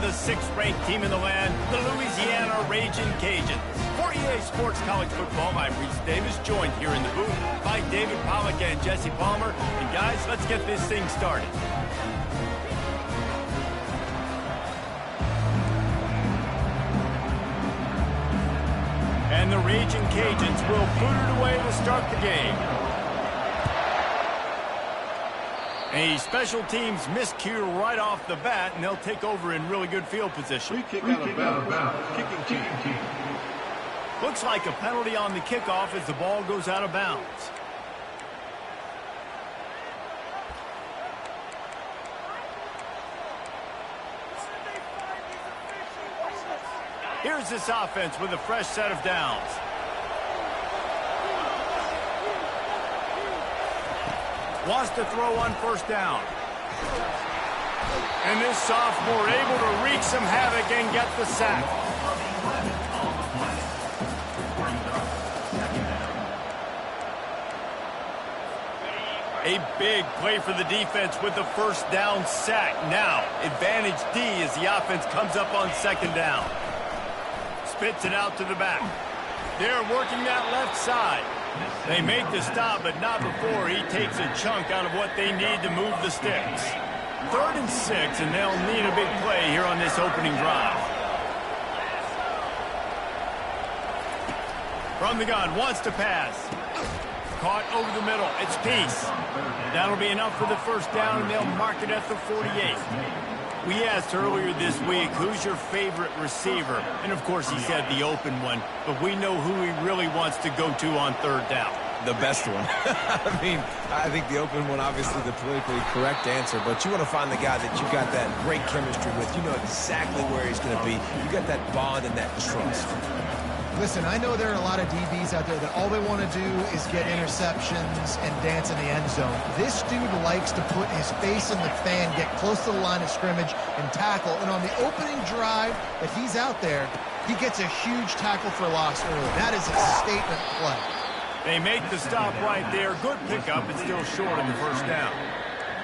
the 6th-ranked team in the land, the Louisiana Ragin' Cajuns. For EA Sports College Football, I'm Reese Davis, joined here in the booth by David Pollack and Jesse Palmer. And guys, let's get this thing started. And the Ragin' Cajuns will boot it away to start the game. A special teams miscue right off the bat, and they'll take over in really good field position. Free kick out of bounds. Kicking team. Looks like a penalty on the kickoff as the ball goes out of bounds. Here's this offense with a fresh set of downs. Wants to throw on first down. And this sophomore able to wreak some havoc and get the sack. A big play for the defense with the first down sack. Now, advantage D as the offense comes up on second down. Spits it out to the back. They're working that left side. They make the stop, but not before he takes a chunk out of what they need to move the sticks. 3rd and 6, and they'll need a big play here on this opening drive. From the gun, wants to pass. Caught over the middle. It's Peace. That'll be enough for the first down, and they'll mark it at the 48. We asked earlier this week, who's your favorite receiver? And, of course, he said the open one. But we know who he really wants to go to on third down. The best one. I think the open one, obviously the politically correct answer. But you want to find the guy that you got that great chemistry with. You know exactly where he's going to be. You got that bond and that trust. Listen, I know there are a lot of DBs out there that all they want to do is get interceptions and dance in the end zone. This dude likes to put his face in the fan, get close to the line of scrimmage, and tackle. And on the opening drive that he's out there, he gets a huge tackle for loss early. That is a statement play. They make the stop right there. Good pickup, but still short on the first down.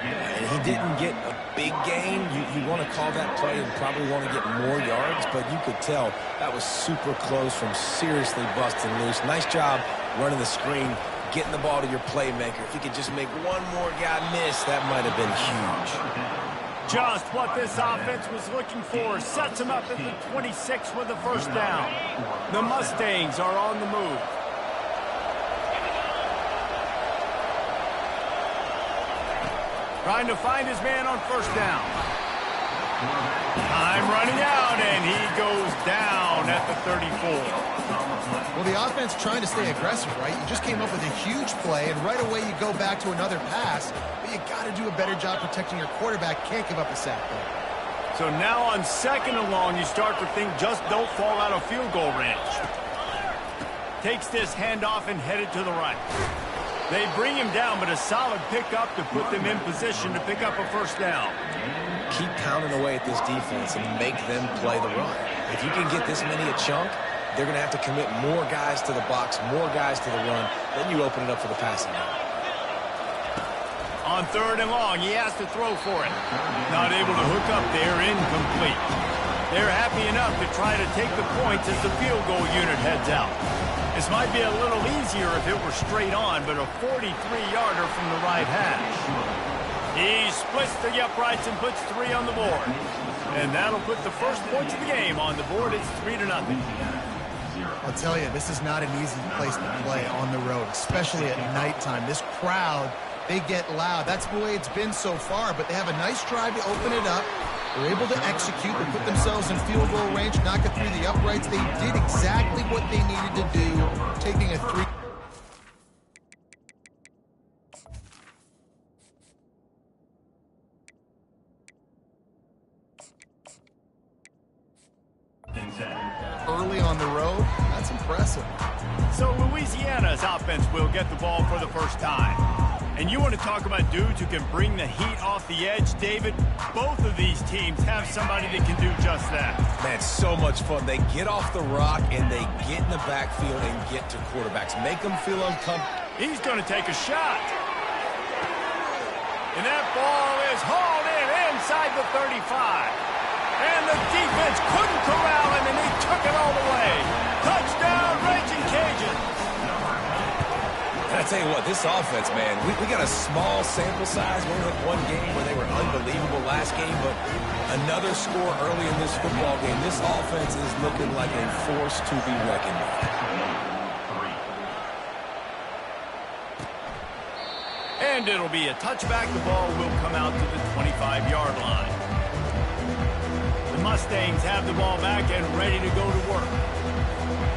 And he didn't get a big gain. You want to call that play and probably want to get more yards, but you could tell that was super close from seriously busting loose. Nice job running the screen, getting the ball to your playmaker. If you could just make one more guy miss, that might have been huge. Just what this offense was looking for. Sets him up at the 26 with the first down. The Mustangs are on the move. Trying to find his man on first down. Time running out, and he goes down at the 34. Well, the offense trying to stay aggressive, right? You just came up with a huge play, and right away you go back to another pass, but you got to do a better job protecting your quarterback. Can't give up a sack there. So now on 2nd and long, you start to think just don't fall out of field goal range. Takes this handoff and headed to the right. They bring him down, but a solid pickup to put them in position to pick up a first down. Keep pounding away at this defense and make them play the run. If you can get this many a chunk, they're going to have to commit more guys to the box, more guys to the run. Then you open it up for the passing game. On 3rd and long, he has to throw for it. Not able to hook up there, incomplete. They're happy enough to try to take the points as the field goal unit heads out. This might be a little easier if it were straight on, but a 43-yarder from the right hash. He splits the uprights and puts 3 on the board. And that'll put the first points of the game on the board. It's 3-0. I'll tell you, this is not an easy place to play on the road, especially at nighttime. This crowd, they get loud. That's the way it's been so far, but they have a nice drive to open it up. They're able to execute. They put themselves in field goal range, knock it through the uprights. They did exactly what they needed to do, taking a 3. Early on the road, that's impressive. So Louisiana's offense will get the ball for the first time. And you want to talk about dudes who can bring the heat off the edge, David? Both of these teams have somebody that can do just that. Man, so much fun. They get off the rock and they get in the backfield and get to quarterbacks. Make them feel uncomfortable. He's going to take a shot. And that ball is hauled in inside the 35. And the defense couldn't corral him, and he took it all the way. Touchdown, Raging Cajun. And I tell you what, this offense, man, we got a small sample size. We only had one game where they were unbelievable last game, but another score early in this football game. This offense is looking like a force to be reckoned with. And it'll be a touchback. The ball will come out to the 25-yard line. The Mustangs have the ball back and ready to go to work.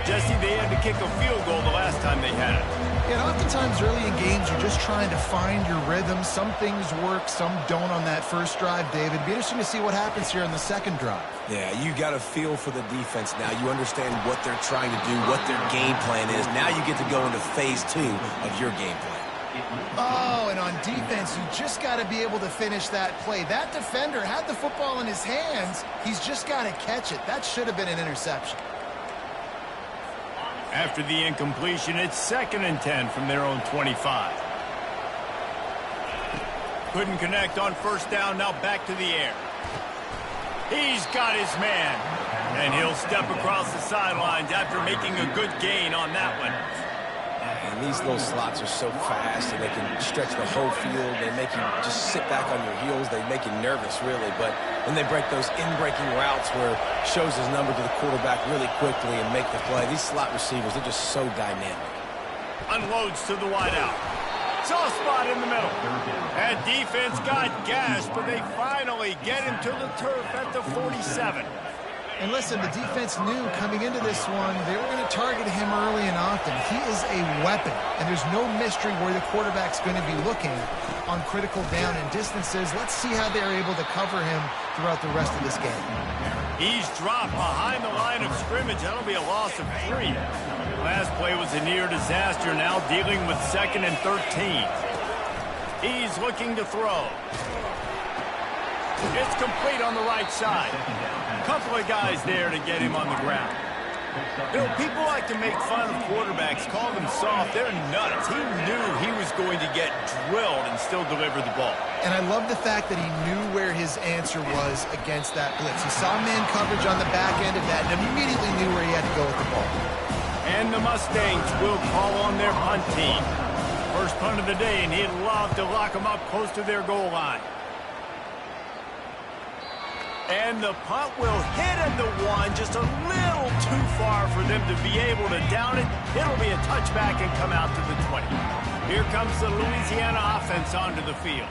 Jesse, they had to kick a field goal the last time they had it. Yeah, and oftentimes early in games, you're just trying to find your rhythm. Some things work, some don't on that first drive, David. It'd be interesting to see what happens here on the second drive. Yeah, you got a feel for the defense now. You understand what they're trying to do, what their game plan is. Now you get to go into phase 2 of your game plan. Oh, and on defense, you just got to be able to finish that play. That defender had the football in his hands. He's just got to catch it. That should have been an interception. After the incompletion, it's 2nd and 10 from their own 25. Couldn't connect on first down, now back to the air. He's got his man, and he'll step across the sidelines after making a good gain on that one. And these little slots are so fast, and they can stretch the whole field. They make you just sit back on your heels. They make you nervous, really. But then they break those in-breaking routes where shows his number to the quarterback really quickly and make the play. These slot receivers, they're just so dynamic. Unloads to the wideout. Soft spot in the middle. That defense got gashed, but they finally get him to the turf at the 47. And listen, the defense knew coming into this one, they were going to target him early and often. He is a weapon, and there's no mystery where the quarterback's going to be looking on critical down and distances. Let's see how they're able to cover him throughout the rest of this game. He's dropped behind the line of scrimmage. That'll be a loss of 3. Last play was a near disaster, now dealing with 2nd and 13. He's looking to throw. It's complete on the right side. A couple of guys there to get him on the ground. You know, people like to make fun of quarterbacks, call them soft. They're nuts. He knew he was going to get drilled and still deliver the ball. And I love the fact that he knew where his answer was against that blitz. He saw man coverage on the back end of that and immediately knew where he had to go with the ball. And the Mustangs will call on their punt team. First punt of the day, and he'd love to lock them up close to their goal line. And the punt will hit at the 1, just a little too far for them to be able to down it. It'll be a touchback and come out to the 20. Here comes the Louisiana offense onto the field.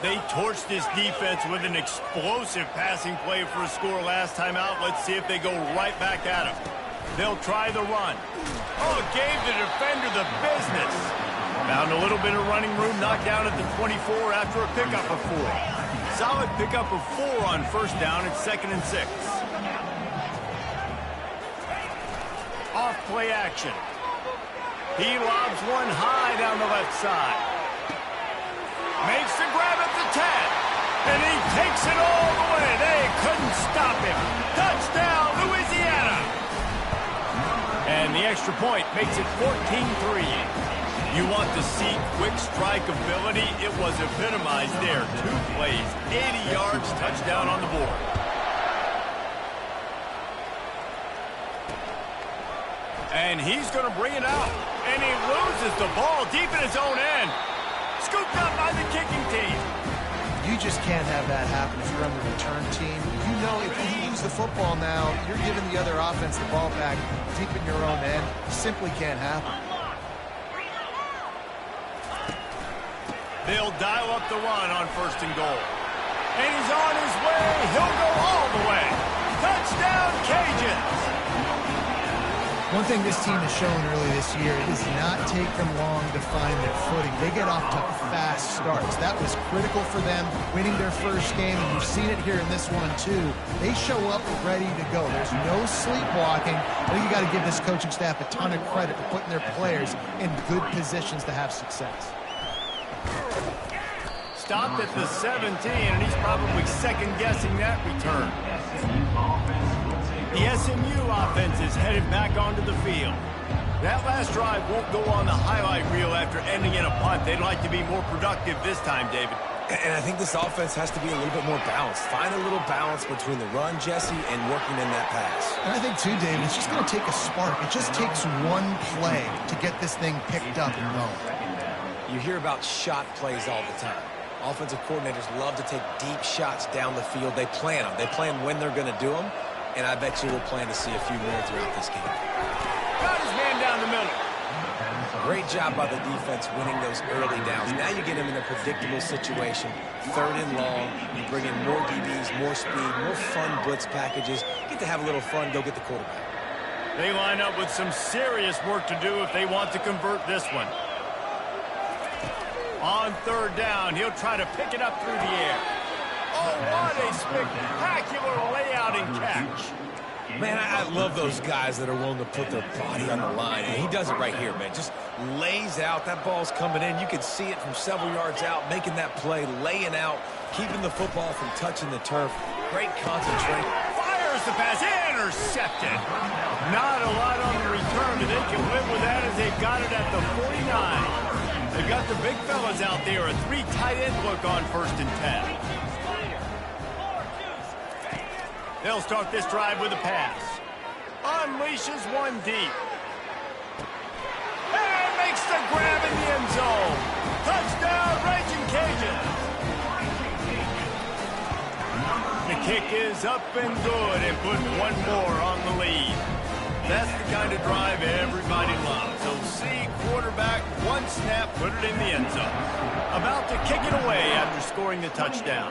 They torched this defense with an explosive passing play for a score last time out. Let's see if they go right back at him. They'll try the run. Oh, gave the defender the business. Found a little bit of running room, knocked down at the 24 after a pickup of 4. Solid pickup of 4 on first down. It's 2nd and 6. Off play action. He lobs one high down the left side. Makes the grab at the 10. And he takes it all the way. They couldn't stop him. Touchdown, Louisiana. And the extra point makes it 14-3. You want to see quick strike ability? It was epitomized there. 2 plays, 80 yards, touchdown on the board. And he's going to bring it out. And he loses the ball deep in his own end. Scooped up by the kicking team. You just can't have that happen if you're on the return team. You know if you lose the football now, you're giving the other offense the ball back deep in your own end. Simply can't happen. They'll dial up the run on 1st and goal. And he's on his way. He'll go all the way. Touchdown, Cajuns. One thing this team has shown early this year, it does not take them long to find their footing. They get off to fast starts. That was critical for them, winning their first game, and you've seen it here in this one too. They show up ready to go. There's no sleepwalking. I think you got to give this coaching staff a ton of credit for putting their players in good positions to have success. Stopped at the 17, and he's probably second-guessing that return. The SMU offense is headed back onto the field. That last drive won't go on the highlight reel after ending in a punt. They'd like to be more productive this time, David. And I think this offense has to be a little bit more balanced. Find a little balance between the run, Jesse, and working in that pass. And I think, too, David, it's just going to take a spark. It just takes one play to get this thing picked up and going. You hear about shot plays all the time. Offensive coordinators love to take deep shots down the field. They plan them. They plan when they're going to do them, and I bet you we'll plan to see a few more throughout this game. Got his man down the middle. Great job by the defense winning those early downs. Now you get them in a predictable situation. 3rd and long. You bring in more DBs, more speed, more fun blitz packages. Get to have a little fun, go get the quarterback. They line up with some serious work to do if they want to convert this one. On 3rd down, he'll try to pick it up through the air. Oh, what a spectacular layout and catch. Man, I love those guys that are willing to put their body on the line. And he does it right here, man. Just lays out. That ball's coming in. You can see it from several yards out, making that play, laying out, keeping the football from touching the turf. Great concentration. Fires the pass. Intercepted. Not a lot on the return, and they can live with that as they got it at the 49. They got the big fellas out there. A 3 tight end look on 1st and 10. They'll start this drive with a pass. Unleashes one deep. And makes the grab in the end zone. Touchdown, Raging Cajuns. The kick is up and good and put one more on the lead. That's the kind of drive everybody loves. So see quarterback, one snap, put it in the end zone. About to kick it away after scoring the touchdown.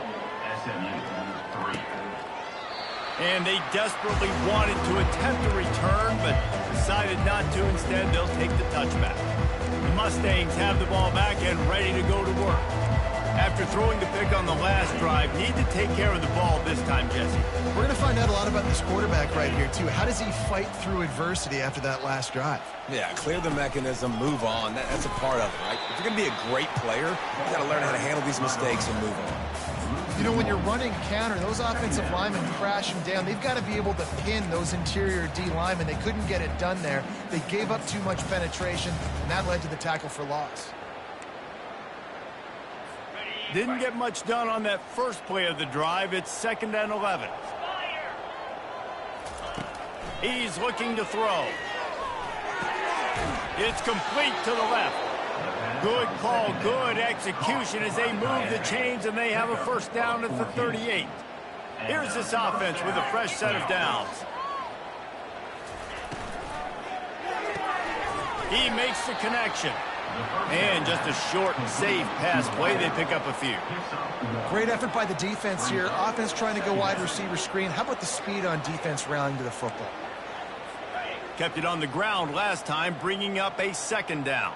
And they desperately wanted to attempt a return, but decided not to. Instead, they'll take the touchback. The Mustangs have the ball back and ready to go to work. After throwing the pick on the last drive, need to take care of the ball this time, Jesse. We're going to find out a lot about this quarterback right here, too. How does he fight through adversity after that last drive? Yeah, clear the mechanism, move on. That's a part of it, right? If you're going to be a great player, you got to learn how to handle these mistakes and move on. You know, when you're running counter, those offensive linemen crashing down. They've got to be able to pin those interior D linemen. They couldn't get it done there. They gave up too much penetration, and that led to the tackle for loss. Didn't get much done on that first play of the drive. It's 2nd and 11. He's looking to throw. It's complete to the left. Good call, good execution as they move the chains, and they have a 1st down at the 38. Here's this offense with a fresh set of downs. He makes the connection. And just a short, safe pass play. They pick up a few. Great effort by the defense here. Offense trying to go wide receiver screen. How about the speed on defense rallying to the football? Kept it on the ground last time, bringing up a 2nd down.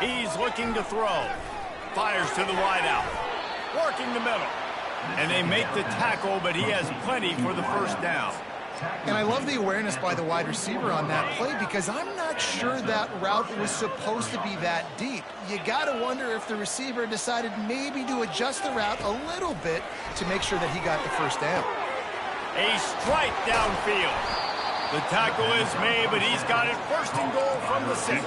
He's looking to throw. Fires to the wideout. Working the middle. And they make the tackle, but he has plenty for the 1st down. And I love the awareness by the wide receiver on that play because I'm not sure that route was supposed to be that deep. You got to wonder if the receiver decided maybe to adjust the route a little bit to make sure that he got the 1st down. A strike downfield. The tackle is made, but he's got it 1st and goal from the 6.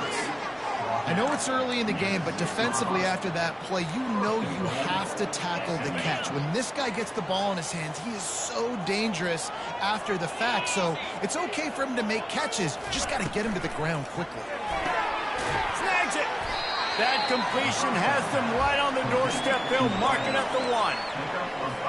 I know it's early in the game, but defensively after that play, you know you have to tackle the catch. When this guy gets the ball in his hands, he is so dangerous after the fact. So it's okay for him to make catches. Just got to get him to the ground quickly. Snags it. That completion has them right on the doorstep. They'll mark it at the 1.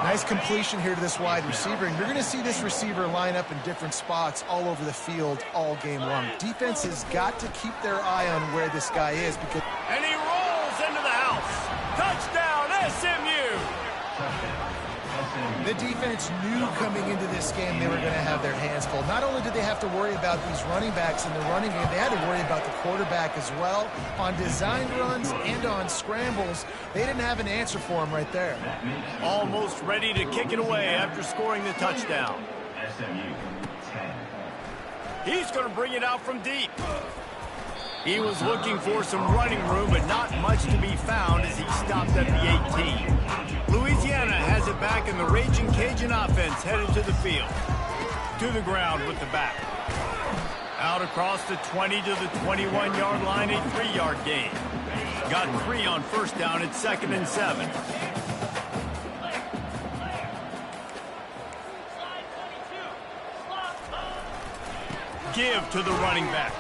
Nice completion here to this wide receiver, and you're going to see this receiver line up in different spots all over the field all game long. Defense has got to keep their eye on where this guy is because... And he rolls into the house. Touchdown, SMU! The defense knew coming into this game they were going to have their hands full. Not only did they have to worry about these running backs in the running game, they had to worry about the quarterback as well. On designed runs and on scrambles, they didn't have an answer for him right there. Almost ready to kick it away after scoring the touchdown. He's going to bring it out from deep. He was looking for some running room, but not much to be found as he stopped at the 18. Louisiana has it back, and the Raging Cajun offense headed to the field. To the ground with the back. Out across the 20 to the 21-yard line, a 3-yard gain. Got 3 on first down at 2nd and 7. Give to the running back.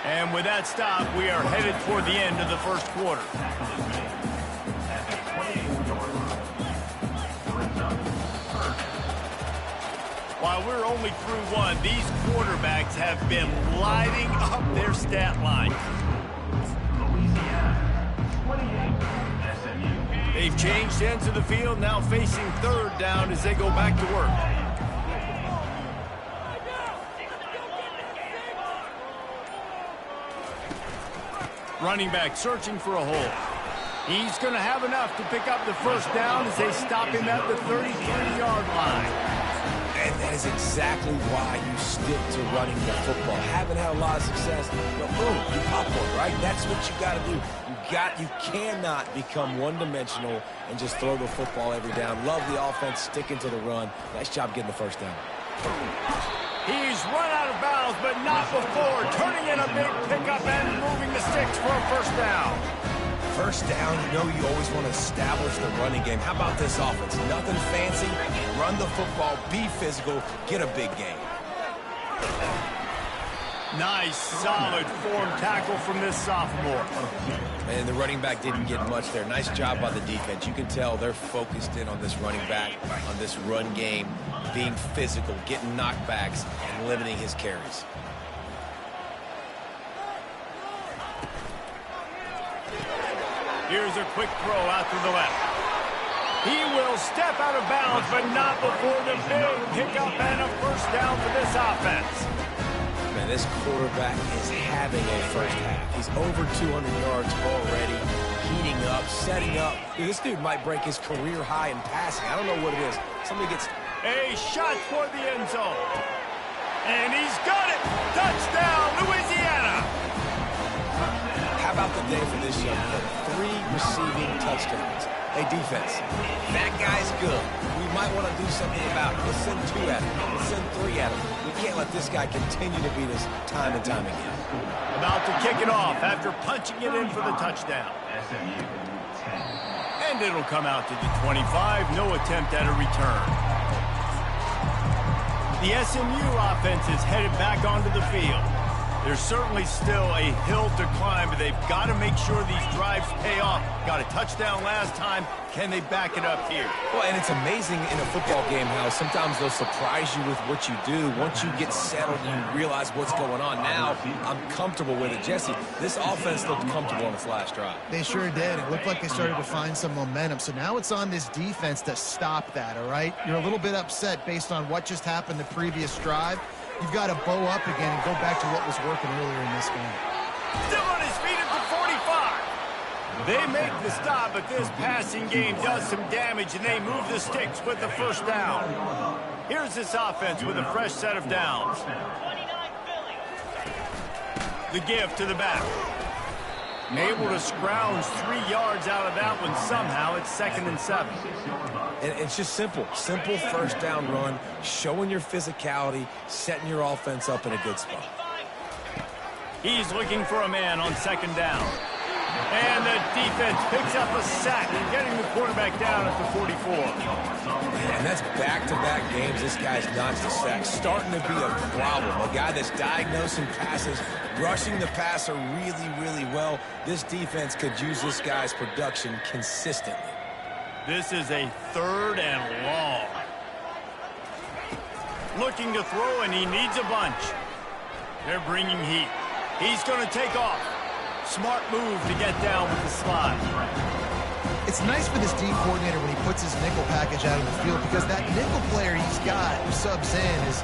And with that stop, we are headed toward the end of the first quarter. While we're only through one, these quarterbacks have been lighting up their stat line. They've changed ends of the field, now facing 3rd down as they go back to work. Running back searching for a hole. He's going to have enough to pick up the first down as they stop him at the 33-yard line. And that is exactly why you stick to running the football. Haven't had a lot of success, but boom, you pop one, right? That's what you got to do. You cannot become one-dimensional and just throw the football every down. Love the offense sticking to the run. Nice job getting the first down. He's run out of bounds, but not before turning in a big pickup and moving the sticks for a first down. First down, you know you always want to establish the running game. How about this offense? Nothing fancy. Run the football, be physical, get a big gain. Nice, solid form tackle from this sophomore. And the running back didn't get much there. Nice job by the defense. You can tell they're focused in on this running back, on this run game, being physical, getting knockbacks, and limiting his carries. Here's a quick throw out to the left. He will step out of bounds, but not before the big pickup and a first down for this offense. Man, this quarterback is having a first half. He's over 200 yards already, heating up, setting up. Dude, this dude might break his career high in passing. I don't know what it is. Somebody gets... A shot toward the end zone. And he's got it! Touchdown, Louisiana! How about the day for this young man? 3 receiving touchdowns. Hey, defense, that guy's good. We might want to do something about it. Let's send 2 at him. Let's send 3 at him. We can't let this guy continue to beat us time and time again. About to kick it off after punching it in for the touchdown. And it'll come out to the 25. No attempt at a return. The SMU offense is headed back onto the field. There's certainly still a hill to climb, but they've got to make sure these drives pay off. Got a touchdown last time. Can they back it up here? Well, and it's amazing in a football game how sometimes they'll surprise you with what you do. Once you get settled, you realize what's going on. Now, I'm comfortable with it. Jesse, this offense looked comfortable on its last drive. They sure did. It looked like they started to find some momentum. So now it's on this defense to stop that, all right? You're a little bit upset based on what just happened the previous drive. You've got to bow up again and go back to what was working earlier in this game. Still on his feet at the 45. They make the stop, but this passing game does some damage, and they move the sticks with the first down. Here's this offense with a fresh set of downs. The give to the back. Able to scrounge 3 yards out of that one somehow. It's 2nd and 7. And it's just simple first down run, showing your physicality, setting your offense up in a good spot. He's looking for a man on 2nd down. And the defense picks up a sack, getting the quarterback down at the 44. And that's back-to-back games this guy's notched a sack. Starting to be a problem. A guy that's diagnosing passes, rushing the passer really, really well. This defense could use this guy's production consistently. This is a 3rd and long. Looking to throw, and he needs a bunch. They're bringing heat. He's going to take off. Smart move to get down with the slide. It's nice for this D coordinator when he puts his nickel package out in the field, because that nickel player he's got who subs in is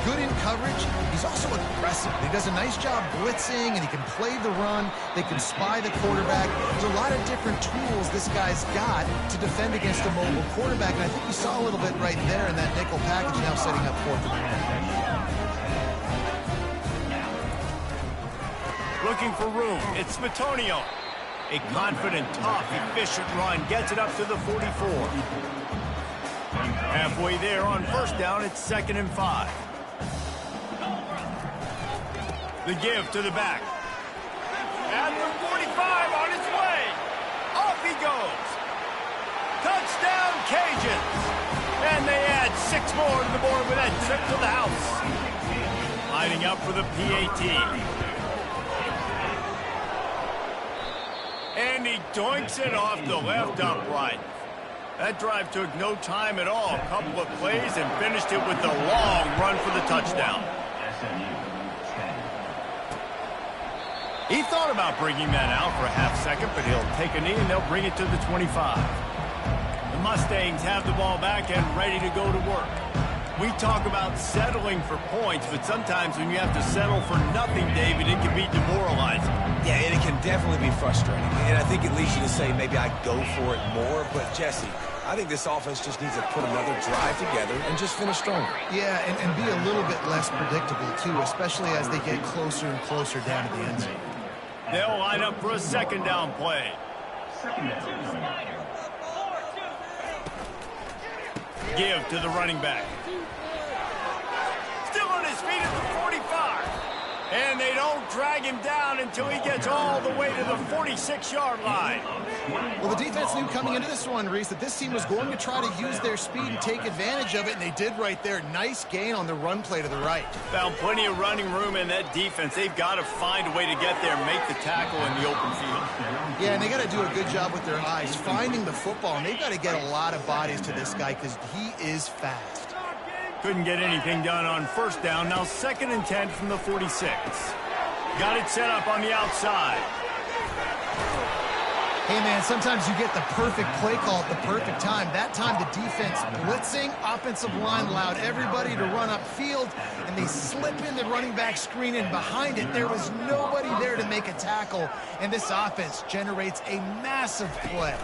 good in coverage. He's also aggressive. He does a nice job blitzing, and he can play the run. They can spy the quarterback. There's a lot of different tools this guy's got to defend against a mobile quarterback, and I think you saw a little bit right there in that nickel package, now setting up 4th and 1. Looking for room. It's Smitonio. A confident, tough, efficient run gets it up to the 44. Halfway there on first down, it's 2nd and 5. The give to the back. At the 45 on his way. Off he goes. Touchdown, Cajuns. And they add 6 more to the board with that trip to the house. Lining up for the PAT. And he doinks it off the left upright. That drive took no time at all. A couple of plays and finished it with the long run for the touchdown. He thought about bringing that out for a half second, but he'll take a knee and they'll bring it to the 25. The Mustangs have the ball back and ready to go to work. We talk about settling for points, but sometimes when you have to settle for nothing, David, it can be demoralizing. Yeah, and it can definitely be frustrating. And I think it leads you to say maybe I go for it more. But, Jesse, I think this offense just needs to put another drive together and just finish stronger. Yeah, and be a little bit less predictable, too, especially as they get closer and closer down to the end zone. They'll line up for a second down play. Give to the running back. Still on his feet at the 45. And they don't drag him down until he gets all the way to the 46-yard line. Well, the defense knew coming into this one, Reese, that this team was going to try to use their speed and take advantage of it, and they did right there. Nice gain on the run play to the right. Found plenty of running room in that defense. They've got to find a way to get there and make the tackle in the open field. Yeah, and they got to do a good job with their eyes, finding the football, and they've got to get a lot of bodies to this guy because he is fast. Couldn't get anything done on first down. Now 2nd and 10 from the 46. Got it set up on the outside. Hey, man, sometimes you get the perfect play call at the perfect time. That time the defense blitzing, offensive line allowed everybody to run upfield, and they slip in the running back screen, and behind it there was nobody there to make a tackle, and this offense generates a massive play.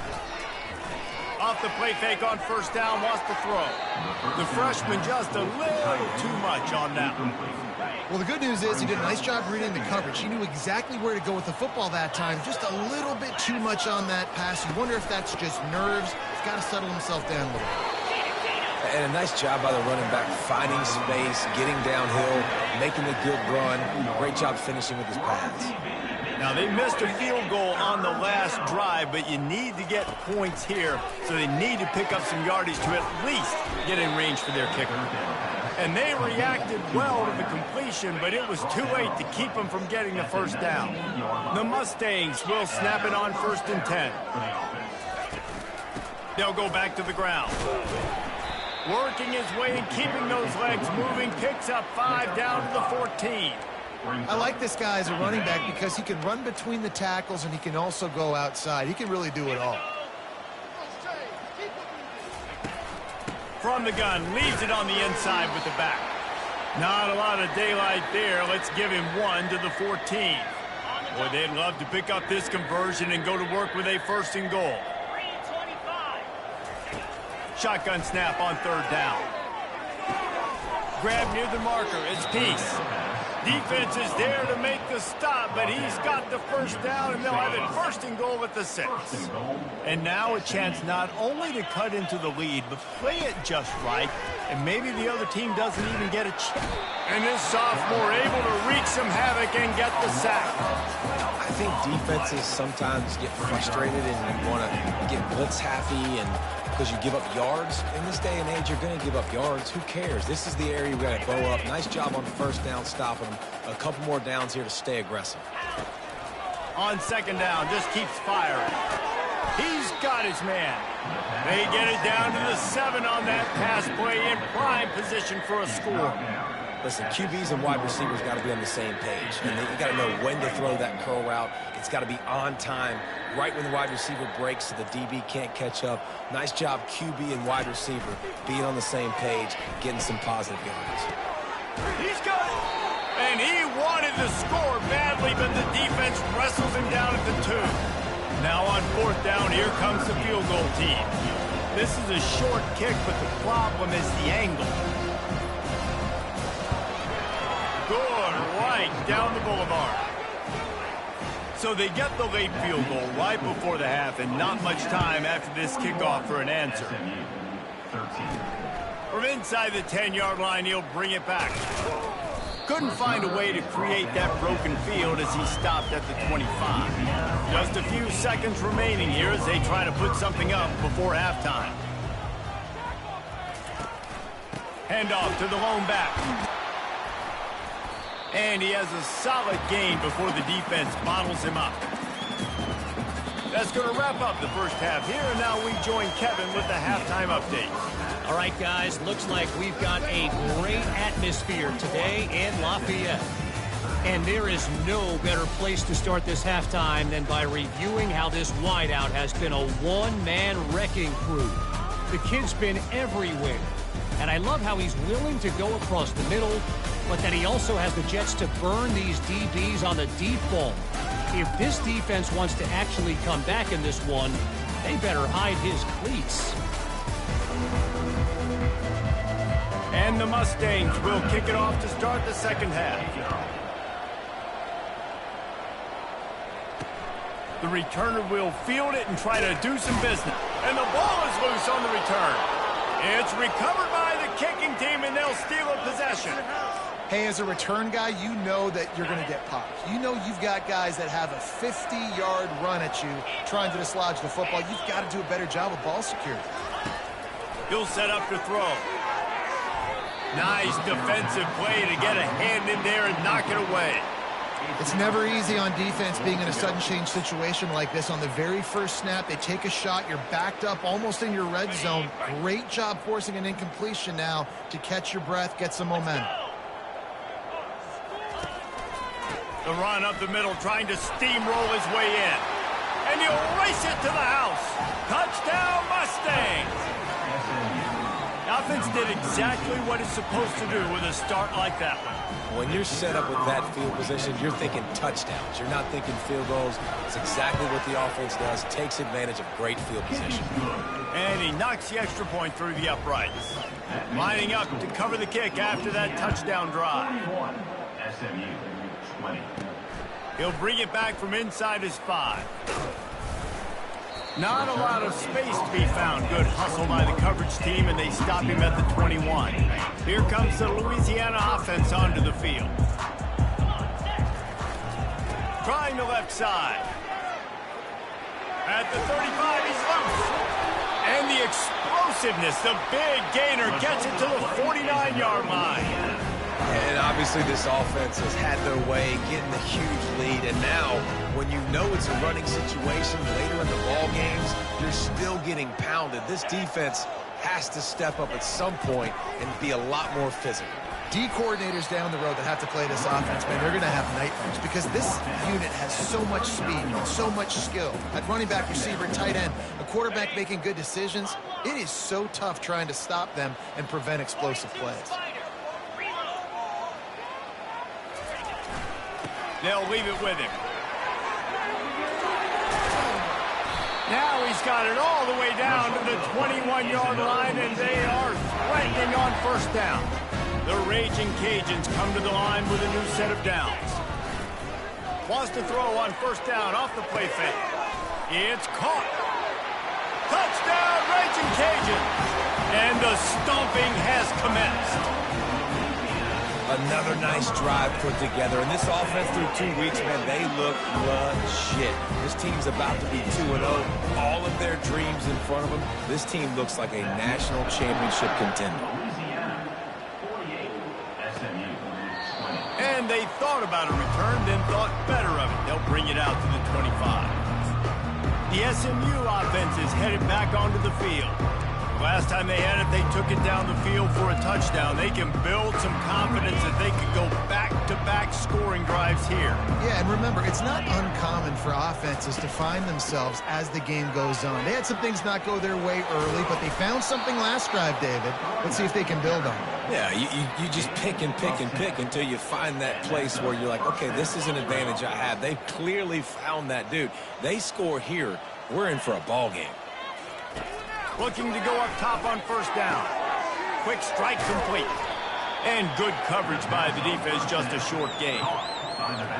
Off the play fake on first down, lost the throw. The freshman just a little too much on that one. Well, the good news is he did a nice job reading the coverage. He knew exactly where to go with the football that time. Just a little bit too much on that pass. You wonder if that's just nerves. He's got to settle himself down a little bit. And a nice job by the running back, finding space, getting downhill, making a good run. Great job finishing with his pass. Now, they missed a field goal on the last drive, but you need to get points here, so they need to pick up some yardage to at least get in range for their kicker. And they reacted well to the completion, but it was too late to keep them from getting the first down. The Mustangs will snap it on 1st and 10. They'll go back to the ground. Working his way and keeping those legs moving, picks up 5 down to the 14. I like this guy as a running back because he can run between the tackles and he can also go outside. He can really do it all. From the gun, leaves it on the inside with the back. Not a lot of daylight there. Let's give him 1 to the 14. Boy, they'd love to pick up this conversion and go to work with a 1st and goal. Shotgun snap on 3rd down. Grab near the marker. It's Peace. Defense is there to make the stop, but he's got the first down, and they'll have it 1st and goal at the 6. And now a chance not only to cut into the lead, but play it just right, and maybe the other team doesn't even get a chance. And this sophomore able to wreak some havoc and get the sack. I think defenses sometimes get frustrated and want to get blitz happy and because you give up yards. In this day and age, you're going to give up yards. Who cares? This is the area we got to bow up. Nice job on 1st down, stopping them. A couple more downs here to stay aggressive. On 2nd down, just keeps firing. He's got his man. They get it down to the 7 on that pass play in prime position for a score. Listen, QBs and wide receivers got to be on the same page. And you got to know when to throw that curl route. It's got to be on time, right when the wide receiver breaks so the DB can't catch up. Nice job, QB and wide receiver, being on the same page, getting some positive yards. He's got it. And he wanted to score badly, but the defense wrestles him down at the 2. Now on 4th down, here comes the field goal team. This is a short kick, but the problem is the angle. Good, right down the boulevard. So they get the late field goal right before the half, and not much time after this kickoff for an answer. From inside the 10-yard line, he'll bring it back. Couldn't find a way to create that broken field as he stopped at the 25. Just a few seconds remaining here as they try to put something up before halftime. Handoff to the lone back. And he has a solid gain before the defense bottles him up. That's going to wrap up the first half here, and now we join Kevin with the halftime update. All right, guys, looks like we've got a great atmosphere today in Lafayette. And there is no better place to start this halftime than by reviewing how this wideout has been a one-man wrecking crew. The kid's been everywhere. And I love how he's willing to go across the middle, but that he also has the jets to burn these DBs on the deep ball. If this defense wants to actually come back in this one, they better hide his cleats. And the Mustangs will kick it off to start the second half. The returner will field it and try to do some business. And the ball is loose on the return. It's recovered by the kicking team, and they'll steal a possession. Hey, as a return guy, you know that you're going to get popped. You know you've got guys that have a 50-yard run at you trying to dislodge the football. You've got to do a better job of ball security. He'll set up to throw. Nice defensive play to get a hand in there and knock it away. It's never easy on defense being in a sudden change situation like this. On the very first snap, they take a shot. You're backed up almost in your red zone. Great job forcing an incompletion now to catch your breath, get some momentum. The run up the middle, trying to steamroll his way in. And he'll race it to the house. Touchdown, Mustangs! The offense did exactly what it's supposed to do with a start like that one. When you're set up with that field position, you're thinking touchdowns. You're not thinking field goals. It's exactly what the offense does. Takes advantage of great field position. And he knocks the extra point through the uprights. Lining up to cover the kick after that touchdown drive. He'll bring it back from inside his 5. Not a lot of space to be found. Good hustle by the coverage team, and they stop him at the 21. Here comes the Louisiana offense onto the field. Trying the left side. At the 35, he's loose. And the explosiveness, the big gainer, gets it to the 49-yard line. And obviously this offense has had their way, getting the huge lead. And now, when you know it's a running situation later in the ball games, you're still getting pounded. This defense has to step up at some point and be a lot more physical. D coordinators down the road that have to play this offense, man, they're going to have nightmares because this unit has so much speed and so much skill. At running back, receiver, tight end, a quarterback making good decisions. It is so tough trying to stop them and prevent explosive plays. They'll leave it with him. Now he's got it all the way down to the 21-yard line, and they are threatening on first down. The Raging Cajuns come to the line with a new set of downs. Wants to throw on first down off the play fake. It's caught. Touchdown, Raging Cajuns. And the stomping has commenced. Another nice drive put together. And this offense through 2 weeks, man, they look legit. This team's about to be 2-0. All of their dreams in front of them. This team looks like a national championship contender. And they thought about a return, then thought better of it. They'll bring it out to the 25. The SMU offense is headed back onto the field. Last time they had it, they took it down the field for a touchdown. They can build some confidence that they could go back-to-back scoring drives here. Yeah, and remember, it's not uncommon for offenses to find themselves as the game goes on. They had some things not go their way early, but they found something last drive, David. Let's see if they can build on it. Yeah, you just pick and pick and pick until you find that place where you're like, okay, this is an advantage I have. They've clearly found that, dude. They score here, we're in for a ball game. Looking to go up top on first down. Quick strike complete. And good coverage by the defense, just a short gain.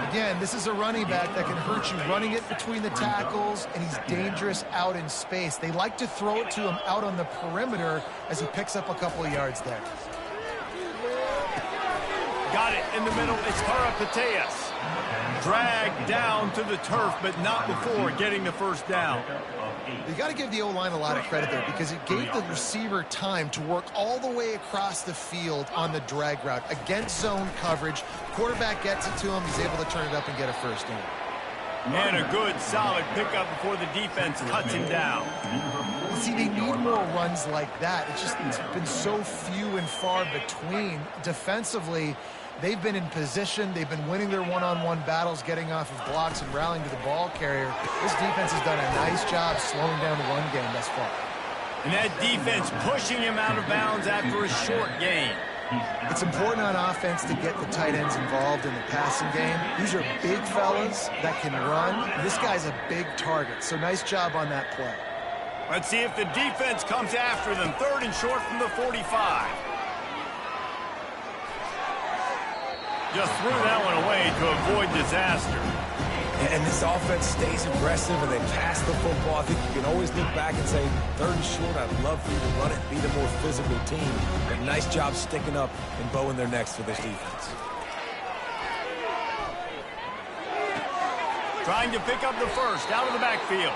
Again, this is a running back that can hurt you running it between the tackles, and he's dangerous out in space. They like to throw it to him out on the perimeter as he picks up a couple of yards there. Got it in the middle. It's Karapateas. Dragged down to the turf, but not before getting the first down. You got to give the O-line a lot of credit there because it gave the receiver time to work all the way across the field on the drag route against zone coverage. Quarterback gets it to him. He's able to turn it up and get a first down. And a good, solid pickup before the defense cuts him down. See, they need more runs like that. It's been so few and far between. Defensively, they've been in position. They've been winning their one-on-one battles, getting off of blocks and rallying to the ball carrier. This defense has done a nice job slowing down the run game thus far. And that defense pushing him out of bounds after a short gain. It's important on offense to get the tight ends involved in the passing game. These are big fellas that can run. This guy's a big target, so nice job on that play. Let's see if the defense comes after them. 3rd and short from the 45. Just threw that one away to avoid disaster. And this offense stays aggressive, and they pass the football. I think you can always look back and say, 3rd and short, I'd love for you to run it, be the more physical team. But nice job sticking up and bowing their necks for this defense. Trying to pick up the first out of the backfield.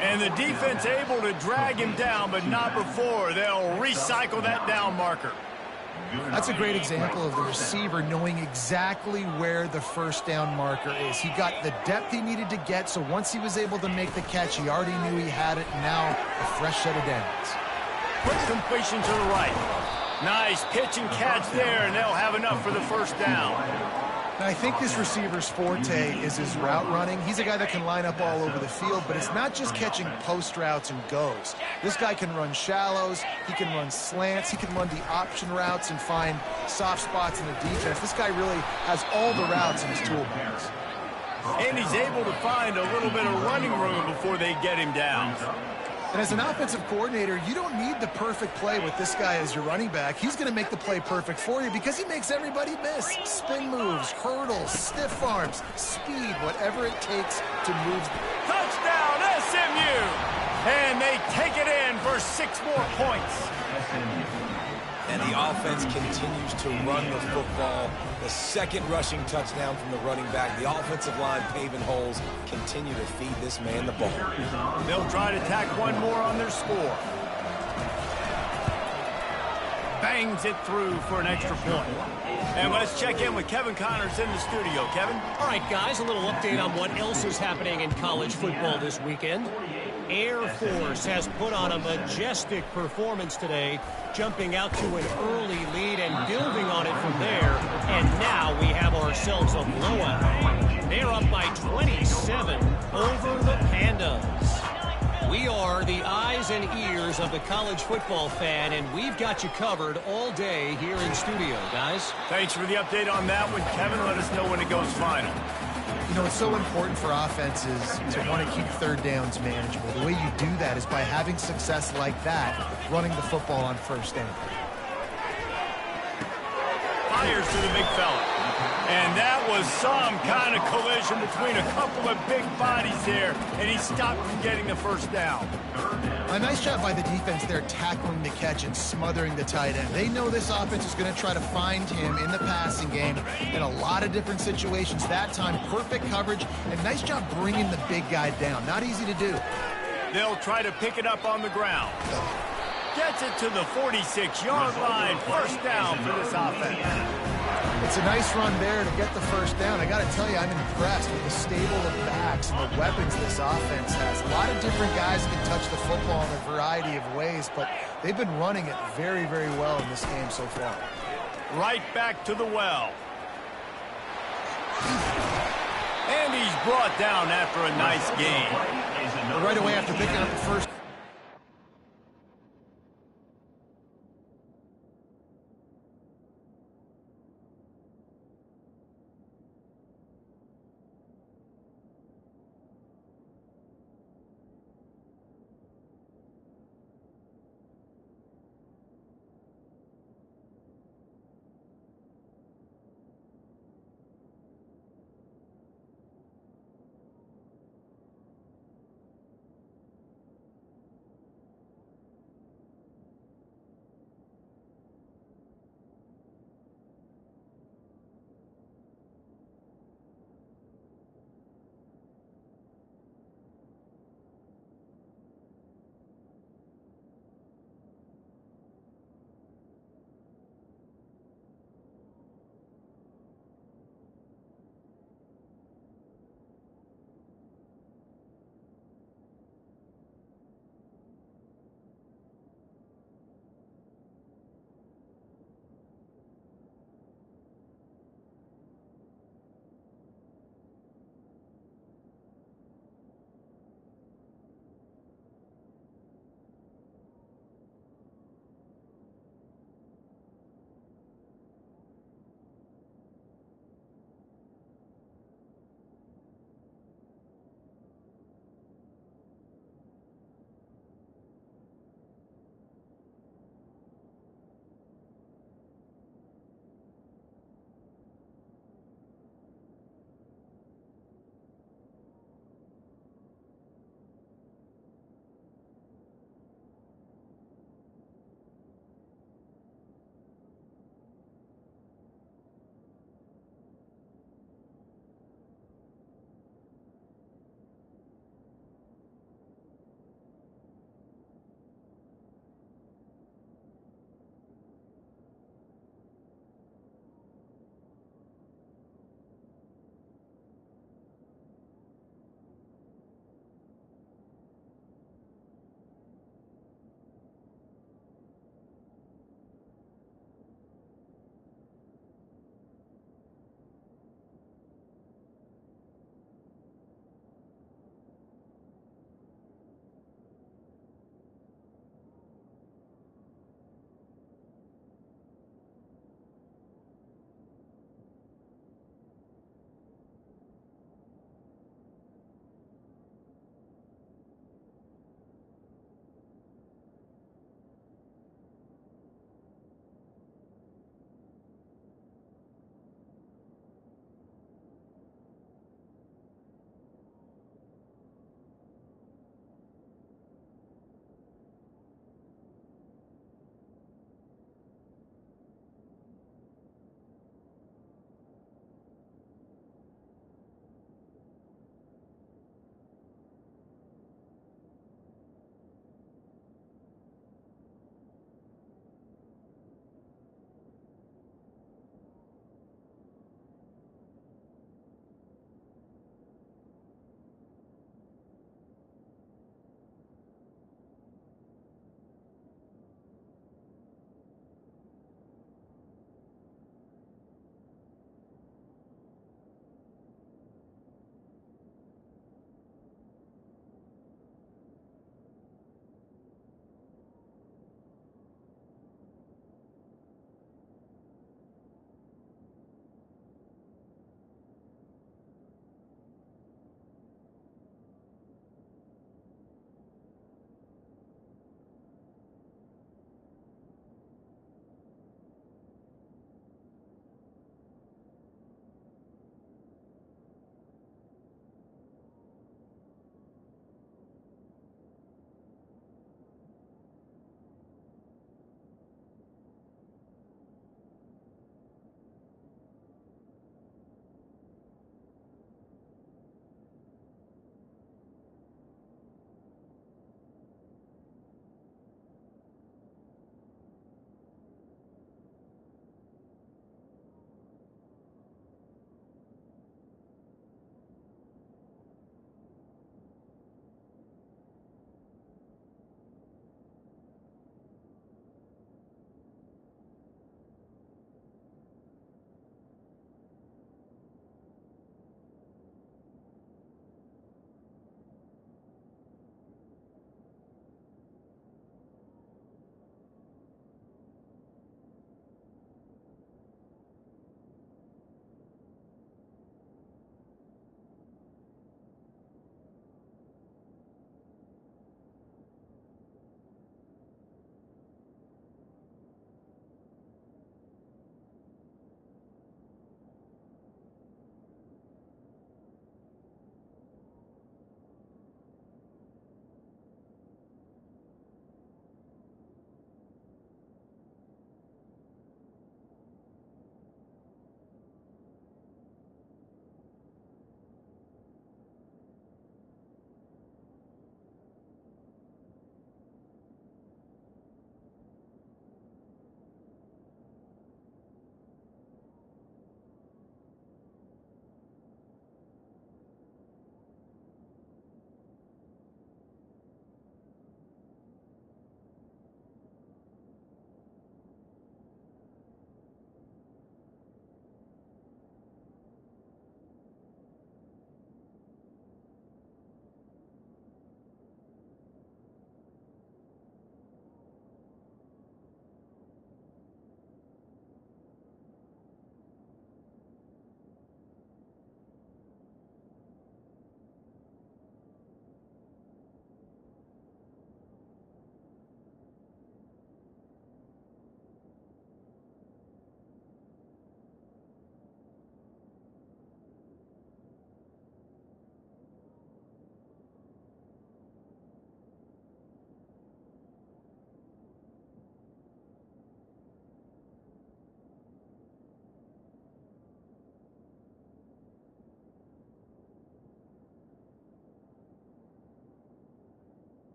And the defense able to drag him down, but not before they'll recycle that down marker. That's a great example of the receiver knowing exactly where the first down marker is. He got the depth he needed to get, so once he was able to make the catch, he already knew he had it, and now a fresh set of downs. Quick completion to the right. Nice pitch and catch there, and they'll have enough for the first down. Now, I think this receiver's forte is his route running. He's a guy that can line up all over the field, but it's not just catching post routes and goes. This guy can run shallows, he can run slants, he can run the option routes and find soft spots in the defense. This guy really has all the routes in his toolbox. And he's able to find a little bit of running room before they get him down. And as an offensive coordinator, you don't need the perfect play with this guy as your running back. He's going to make the play perfect for you because he makes everybody miss. Spin moves, hurdles, stiff arms, speed, whatever it takes to move. Touchdown, SMU! And they take it in for 6 more points. And the offense continues to run the football. The second rushing touchdown from the running back. The offensive line paving holes continue to feed this man the ball. They'll try to tack one more on their score. Bangs it through for an extra point. And let's check in with Kevin Connors in the studio. Kevin? All right, guys, a little update on what else is happening in college football this weekend. Air Force has put on a majestic performance today, jumping out to an early lead and building on it from there. And now we have ourselves a blowout. They're up by 27 over the Pandas. We are the eyes and ears of the college football fan, and we've got you covered all day here in studio, guys. Thanks for the update on that one, Kevin. Let us know when it goes final. You know, it's so important for offenses to want to keep third downs manageable. The way you do that is by having success like that, running the football on first down. Fires to the big fella. And that was some kind of collision between a couple of big bodies there, and he stopped from getting the first down. A nice job by the defense there tackling the catch and smothering the tight end. They know this offense is going to try to find him in the passing game in a lot of different situations. That time, perfect coverage, and nice job bringing the big guy down. Not easy to do. They'll try to pick it up on the ground. Gets it to the 46-yard line. First down for this offense. It's a nice run there to get the first down. I got to tell you, I'm impressed with the stable of backs and the weapons this offense has. A lot of different guys can touch the football in a variety of ways, but they've been running it very, very well in this game so far. Right back to the well. And he's brought down after a nice gain. Right away after picking up the first.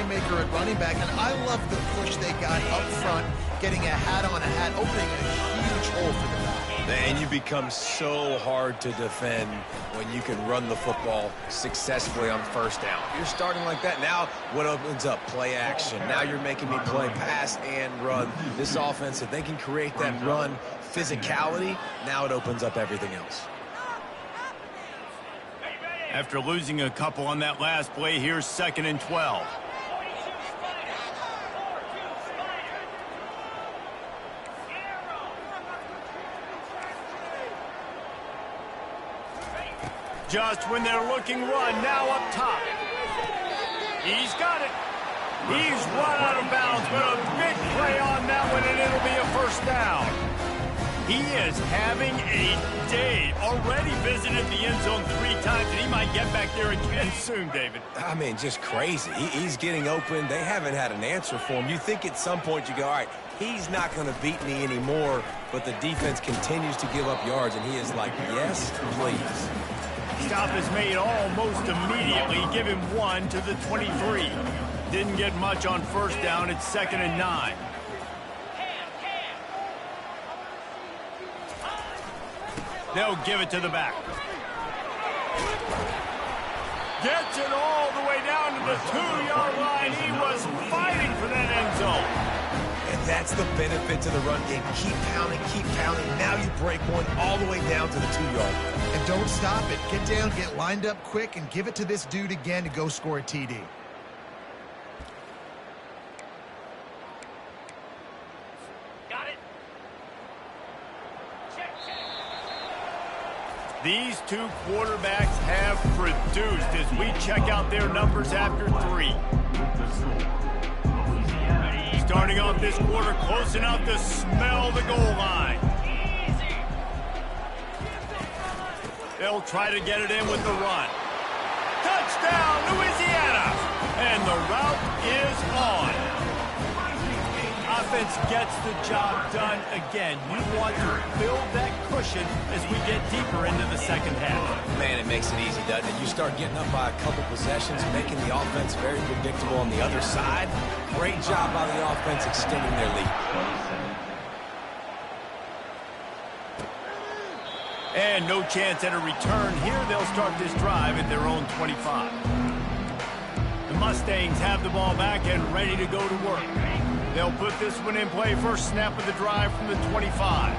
playmaker at running back, and I love the push they got up front, getting a hat-on-a-hat, opening a huge hole for the back. And you become so hard to defend when you can run the football successfully on first down. You're starting like that. Now what opens up? Play action. Now you're making me play pass and run. This offense, if they can create that run physicality, now it opens up everything else. After losing a couple on that last play, here's 2nd and 12. Just when they're looking run, now up top. He's got it. He's run out of bounds, but a big play on that one, and it'll be a first down. He is having a day. Already visited the end zone 3 times, and he might get back there again soon, David. I mean, just crazy. He's getting open. They haven't had an answer for him. You think at some point you go, all right, he's not going to beat me anymore, but the defense continues to give up yards, and he is like, yes, please. Stop is made almost immediately. Give him 1 to the 23. Didn't get much on first down. It's 2nd and 9. They'll give it to the back. Gets it all the way down to the 2-yard line. He was fighting for that end zone. And that's the benefit to the run game. Keep pounding, keep pounding. Now you break one all the way down to the 2-yard. And don't stop it. Get down, get lined up quick, and give it to this dude again to go score a TD. Got it. Check. These two quarterbacks have produced as we check out their numbers after 3. Starting off this quarter close enough to smell the goal line. They'll try to get it in with the run. Touchdown, Louisiana! And the route is on. Offense gets the job done again. You want to build that cushion as we get deeper into the second half. Man, it makes it easy, doesn't it? You start getting up by a couple possessions, making the offense very predictable on the other side. Great job by the offense extending their lead. And no chance at a return here. They'll start this drive at their own 25. The Mustangs have the ball back and ready to go to work. They'll put this one in play. First snap of the drive from the 25.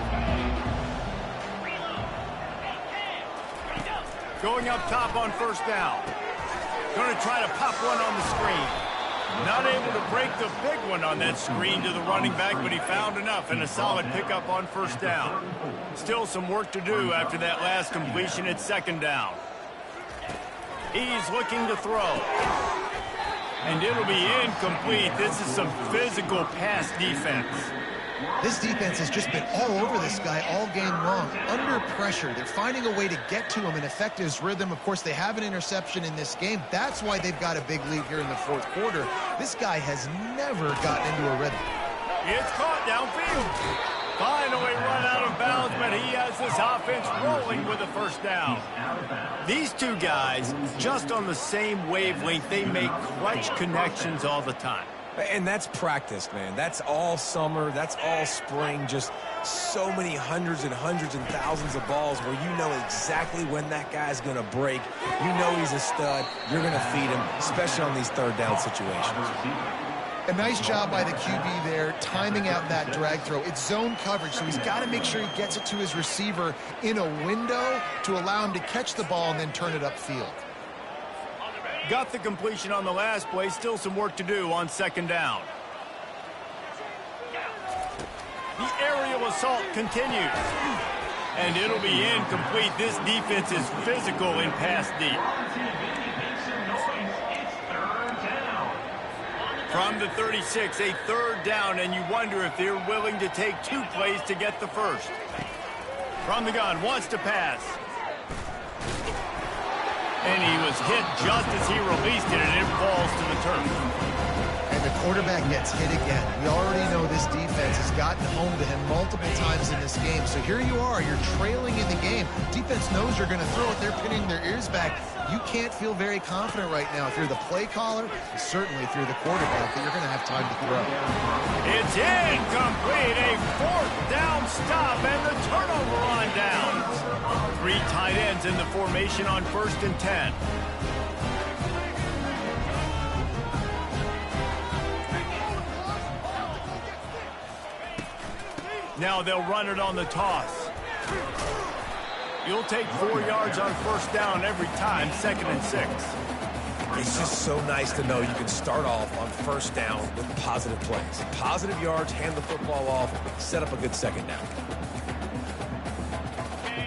Going up top on first down. Going to try to pop one on the screen. Not able to break the big one on that screen to the running back, but he found enough and a solid pickup on first down. Still some work to do after that last completion at 2nd down. He's looking to throw. And it'll be incomplete. This is some physical pass defense. This defense has just been all over this guy all game long. Under pressure, they're finding a way to get to him and affect his rhythm. Of course, they have an interception in this game. That's why they've got a big lead here in the 4th quarter. This guy has never gotten into a rhythm. It's caught downfield. Finally run out of bounds, but he has this offense rolling with a first down. These two guys, just on the same wavelength, they make clutch connections all the time. And that's practice, man. That's all summer. That's all spring. Just so many hundreds and hundreds and thousands of balls where you know exactly when that guy's going to break. You know he's a stud. You're going to feed him, especially on these 3rd down situations. A nice job by the QB there, timing out that drag throw. It's zone coverage, so he's got to make sure he gets it to his receiver in a window to allow him to catch the ball and then turn it upfield. Got the completion on the last play. Still some work to do on 2nd down. The aerial assault continues. And it'll be incomplete. This defense is physical in pass deep. From the 36, a 3rd down, and you wonder if they're willing to take 2 plays to get the first. From the gun, wants to pass. And he was hit just as he released it, and it falls to the turf. And the Quarterback gets hit again. We already know this defense has gotten home to him multiple times in this game. So here you are, you're trailing in the game. Defense knows you're going to throw it. They're pinning their ears back. You can't feel very confident right now if you're the play caller, and certainly if you're the quarterback, that you're going to have time to throw. It's incomplete. A fourth down stop and the turnover on downs. 3 tight ends in the formation on 1st and 10. Now they'll run it on the toss. You'll take 4 yards on 1st down every time, 2nd and 6. It's just so nice to know you can start off on 1st down with positive plays. Positive yards, hand the football off, set up a good 2nd down.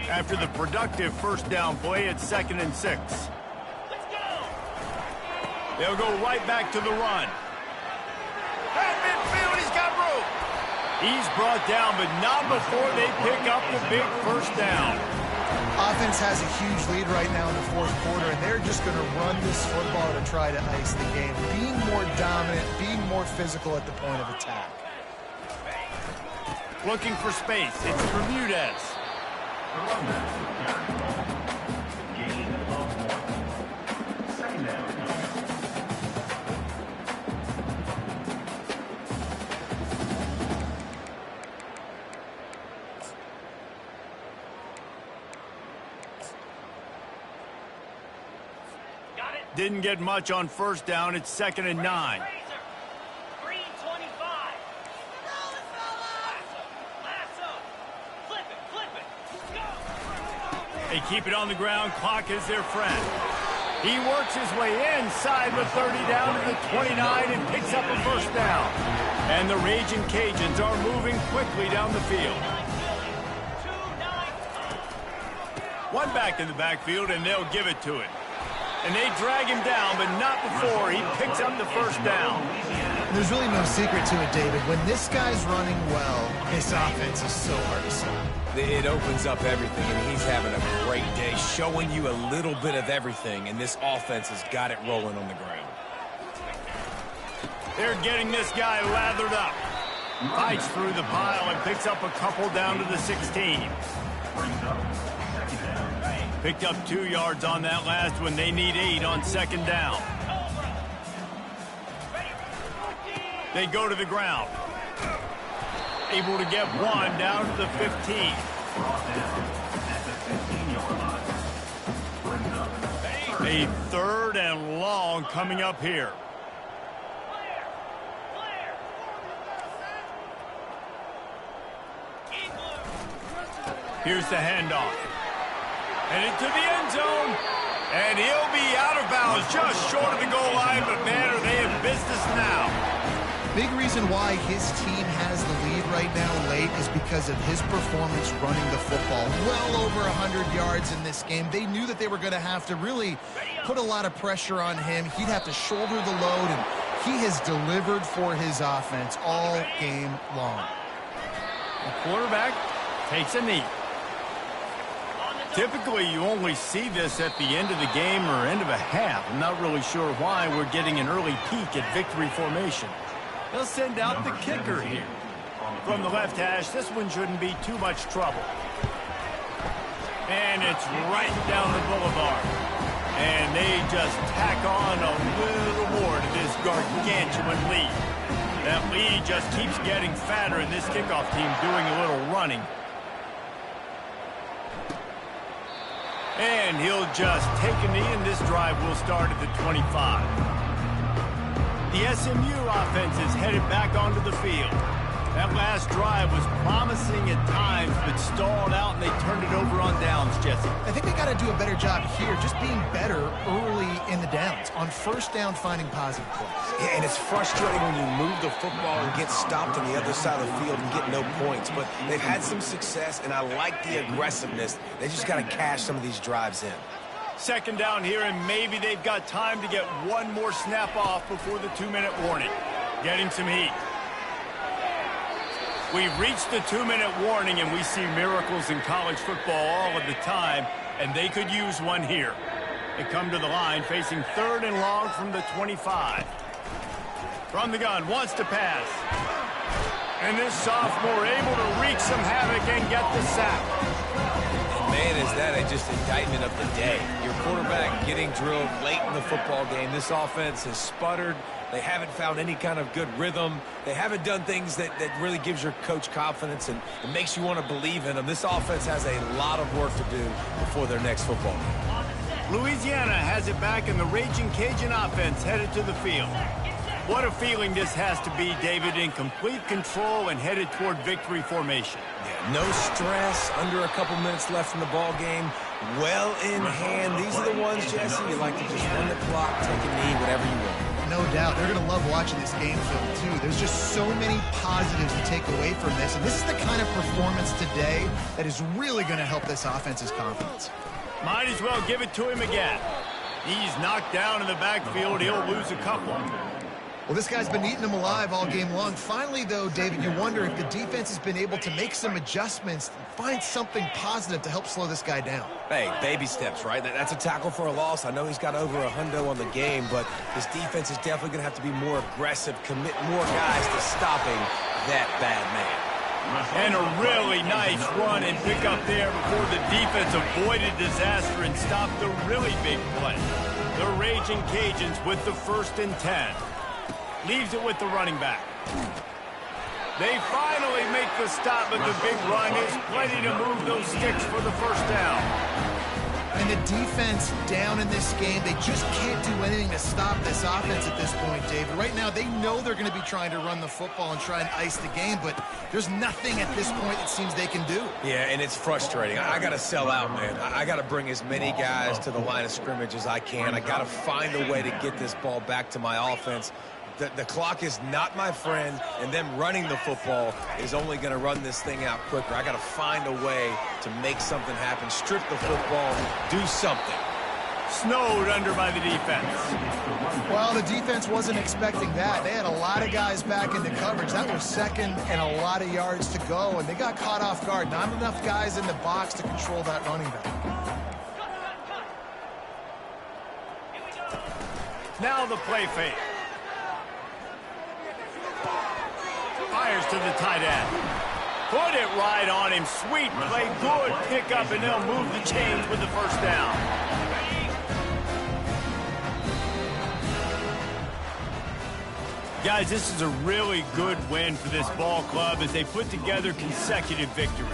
After the productive 1st down play, it's 2nd and 6. They'll go right back to the run. At midfield, he's got room. He's brought down, but not before they pick up the big 1st down. Offense has a huge lead right now in the 4th quarter, and they're just going to run this football to try to ice the game. Being more dominant, being more physical at the point of attack. Looking for space. It's Bermudez. Gain of 1. 2nd down. Didn't get much on 1st down. It's 2nd and 9. They keep it on the ground. Clock is their friend. He works his way inside the 30 down to the 29 and picks up a 1st down. And the Raging Cajuns are moving quickly down the field. One back in the backfield, and they'll give it to him. And they drag him down, but not before he picks up the 1st down. There's really no secret to it, David. When this guy's running well, this offense is so hard to stop. It opens up everything, and he's having a great day, showing you a little bit of everything, and this offense has got it rolling on the ground. They're getting this guy lathered up. Fights through the pile and picks up a couple down to the 16. Picked up 2 yards on that last one. They need 8 on 2nd down. They go to the ground. Able to get 1 down to the 15. A 3rd and long coming up here. Here's the handoff. And into the end zone. And he'll be out of bounds just short of the goal line, but man, are they in business now. Big reason why his team has the lead right now late is because of his performance running the football. Well over 100 yards in this game. They knew that they were going to have to really put a lot of pressure on him. He'd have to shoulder the load, and he has delivered for his offense all game long. The quarterback takes a knee. Typically, you only see this at the end of the game or end of a half. I'm not really sure why we're getting an early peek at victory formation. They'll send out the kicker here. From the left hash, this one shouldn't be too much trouble. And it's right down the boulevard. And they just tack on a little more to this gargantuan lead. That lead just keeps getting fatter, and this kickoff team doing a little running. And he'll just take a knee, and this drive will start at the 25. The SMU offense is headed back onto the field. That last drive was promising at times, but stalled out, and they turned it over on downs, Jesse. I think they got to do a better job here, just being better early in the downs. On 1st down, finding positive plays. Yeah, and it's frustrating when you move the football and get stopped on the other side of the field and get no points. But they've had some success, and I like the aggressiveness. They just got to cash some of these drives in. 2nd down here, and maybe they've got time to get one more snap off before the 2-minute warning. Getting some heat. We've reached the 2-minute warning, and we see miracles in college football all of the time, and they could use one here. They come to the line facing 3rd and long from the 25. From the gun, wants to pass. And this sophomore able to wreak some havoc and get the sack. And man, is that just indictment of the day. Your quarterback getting drilled late in the football game. This offense has sputtered. They haven't found any kind of good rhythm. They haven't done things that really gives your coach confidence and it makes you want to believe in them. This offense has a lot of work to do before their next football game. Louisiana has it back, and the Raging Cajun offense headed to the field. What a feeling this has to be, David, in complete control and headed toward victory formation. Yeah, no stress, under a couple minutes left in the ball game, well in hand. These are the ones, Jesse, you like to just run the clock, take a knee, whatever you want. No doubt. They're going to love watching this game film, too. There's just so many positives to take away from this, and this is the kind of performance today that is really going to help this offense's confidence. Might as well give it to him again. He's knocked down in the backfield. He'll lose a couple. Well, this guy's been eating them alive all game long. Finally, though, David, you wonder if the defense has been able to make some adjustments, find something positive to help slow this guy down. Hey, baby steps, right? That's a tackle for a loss. I know he's got over $100 on the game, but this defense is definitely going to have to be more aggressive, commit more guys to stopping that bad man. And a really nice run and pick up there before the defense avoided disaster and stopped the really big play. The Raging Cajuns with the 1st and 10. Leaves it with the running back. They finally make the stop, but the big run is plenty to move those sticks for the 1st down. And the defense down in this game, they just can't do anything to stop this offense at this point, David. Right now, they know they're going to be trying to run the football and try and ice the game, but there's nothing at this point it seems they can do. Yeah, and it's frustrating. I got to sell out, man. I got to bring as many guys to the line of scrimmage as I can. I got to find a way to get this ball back to my offense. The clock is not my friend, and them running the football is only going to run this thing out quicker. I got to find a way to make something happen, strip the football, do something. Snowed under by the defense. Well, the defense wasn't expecting that. They had a lot of guys back into coverage. That was second and a lot of yards to go, and they got caught off guard. Not enough guys in the box to control that running back. Now the play fake. Fires to the tight end. Put it right on him. Sweet play. Good pickup, and they'll move the chains with the 1st down. Guys, this is a really good win for this ball club as they put together consecutive victories.